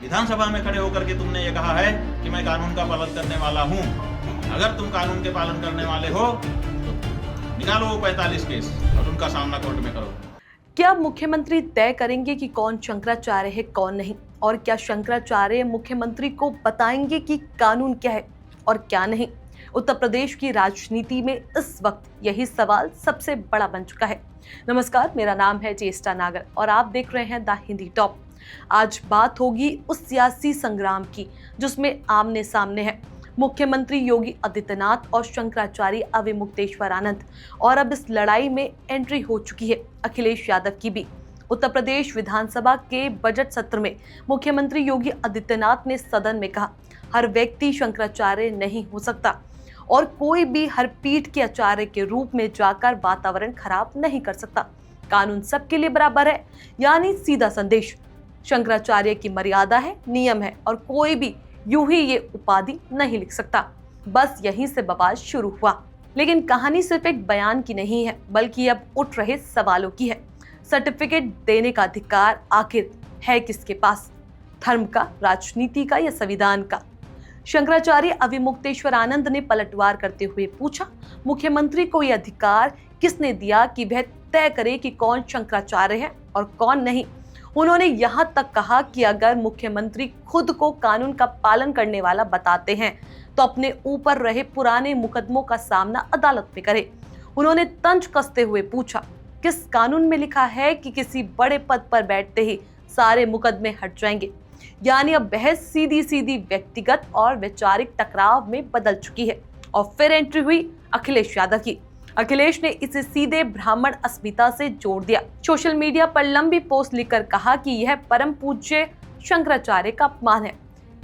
विधानसभा में खड़े होकर के तुमने ये कहा है कि मैं कानून का पालन करने वाला हूं। अगर तुम कानून के पालन करने वाले हो तो निकालो वो 45 केस और उनका सामना कोर्ट में करो। क्या मुख्यमंत्री तय करेंगे कि कौन शंकराचार्य है कौन नहीं, और क्या शंकराचार्य मुख्यमंत्री को बताएंगे कि कानून क्या है और क्या नहीं? उत्तर प्रदेश की राजनीति में इस वक्त यही सवाल सबसे बड़ा बन चुका है। नमस्कार, मेरा नाम है ज्येष्ठा नागर और आप देख रहे हैं द हिंदी टॉप। आज बात होगी उस सियासी संग्राम की जिसमें आमने सामने है मुख्यमंत्री योगी आदित्यनाथ और शंकराचार्य अविमुक्तेश्वरानंद, और अब इस लड़ाई में एंट्री हो चुकी है अखिलेश यादव की भी। उत्तर प्रदेश विधानसभा के बजट सत्र में मुख्यमंत्री योगी आदित्यनाथ ने सदन में कहा, हर व्यक्ति शंकराचार्य नहीं हो सकता और कोई भी हर पीठ के आचार्य के रूप में जाकर वातावरण खराब नहीं कर सकता। कानून सबके लिए बराबर है, यानी सीधा संदेश। शंकराचार्य की मर्यादा है, नियम है और कोई भी यूं ही ये उपाधि नहीं लिख सकता। बस यहीं से बवाल शुरू हुआ। लेकिन कहानी सिर्फ एक बयान की नहीं है, बल्कि अब उठ रहे सवालों की है। सर्टिफिकेट देने का अधिकार आखिर है किसके पास? धर्म का, राजनीति का या संविधान का? शंकराचार्य अविमुक्तेश्वरानंद ने पलटवार करते हुए पूछा, मुख्यमंत्री को यह अधिकार किसने दिया कि वह तय करे कि कौन शंकराचार्य है और कौन नहीं? उन्होंने यहां तक कहा कि अगर मुख्यमंत्री खुद को कानून का पालन करने वाला बताते हैं तो अपने ऊपर रहे पुराने मुकदमों का सामना अदालत में करे। उन्होंने तंज कसते हुए पूछा, किस कानून में लिखा है कि किसी बड़े पद पर बैठते ही सारे मुकदमे हट जाएंगे? यानी अब बहस सीधी सीधी व्यक्तिगत और वैचारिक टकराव में बदल चुकी है। और फिर एंट्री हुई अखिलेश यादव की। अखिलेश ने इसे सीधे ब्राह्मण अस्मिता से जोड़ दिया। सोशल मीडिया पर लंबी पोस्ट लिखकर कहा कि यह परम पूज्य शंकराचार्य का अपमान है,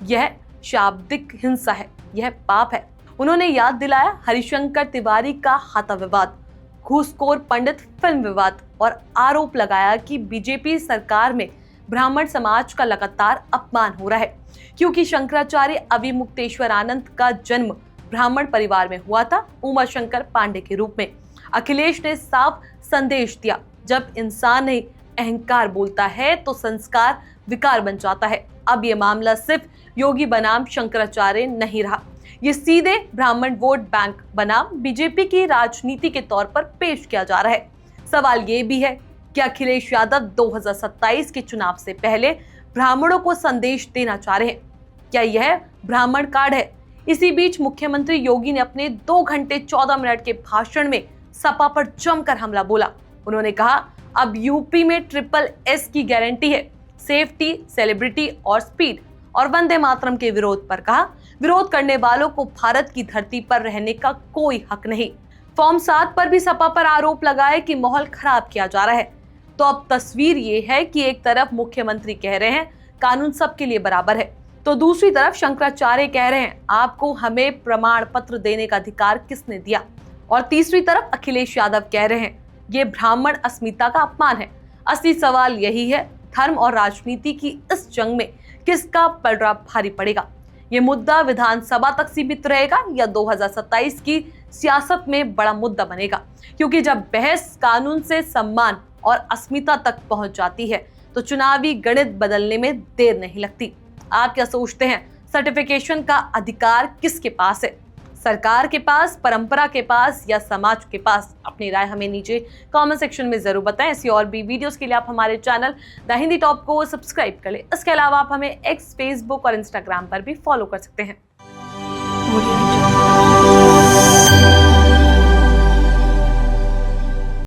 यह शाब्दिक हिंसा है, यह पाप है। उन्होंने याद दिलाया हरिशंकर तिवारी का हाथा विवाद, घूसखोर पंडित फिल्म विवाद और आरोप लगाया कि बीजेपी सरकार में ब्राह्मण समाज का लगातार अपमान हो रहा है, क्योंकि शंकराचार्य अविमुक्तेश्वरानंद का जन्म ब्राह्मण परिवार में हुआ था, उमाशंकर पांडे के रूप में। अखिलेश ने साफ संदेश दिया, जब इंसान नहीं अहंकार बोलता है तो संस्कार विकार बन जाता है। अब ये मामला सिर्फ योगी बनाम शंकराचार्य नहीं रहा, ये सीधे ब्राह्मण वोट बैंक बनाम बीजेपी की राजनीति के तौर पर पेश किया जा रहा है। सवाल ये भी है कि अखिलेश यादव 2027 के चुनाव से पहले ब्राह्मणों को संदेश देना चाह रहे हैं। क्या यह ब्राह्मण कार्ड है? इसी बीच मुख्यमंत्री योगी ने अपने 2 घंटे 14 मिनट के भाषण में सपा पर जमकर हमला बोला। उन्होंने कहा, अब यूपी में SSS की गारंटी है, सेफ्टी, सेलिब्रिटी और स्पीड। और वंदे मातरम के विरोध पर कहा, विरोध करने वालों को भारत की धरती पर रहने का कोई हक नहीं। फॉर्म 7 पर भी सपा पर आरोप लगाए कि माहौल खराब किया जा रहा है। तो अब तस्वीर ये है कि एक तरफ मुख्यमंत्री कह रहे हैं कानून सबके लिए बराबर है, तो दूसरी तरफ शंकराचार्य कह रहे हैं आपको हमें प्रमाण पत्र देने का अधिकार किसने दिया? और तीसरी तरफ अखिलेश यादव कह रहे हैं ये ब्राह्मण अस्मिता का अपमान है। असली सवाल यही है, धर्म और राजनीति की इस जंग में किसका पलड़ा भारी पड़ेगा? ये मुद्दा विधानसभा तक सीमित रहेगा या 2027 की सियासत में बड़ा मुद्दा बनेगा? क्योंकि जब बहस कानून से सम्मान और अस्मिता तक पहुंच जाती है तो चुनावी गणित बदलने में देर नहीं लगती। आप क्या सोचते हैं, सर्टिफिकेशन का अधिकार किसके पास है? सरकार के पास, परंपरा के पास या समाज के पास? अपनी राय हमें नीचे कमेंट सेक्शन में जरूर बताएं। ऐसी और भी वीडियोस के लिए आप हमारे चैनल द हिंदी टॉप को सब्सक्राइब कर लें। इसके अलावा आप हमें एक्स, फेसबुक और इंस्टाग्राम पर भी फॉलो कर सकते हैं।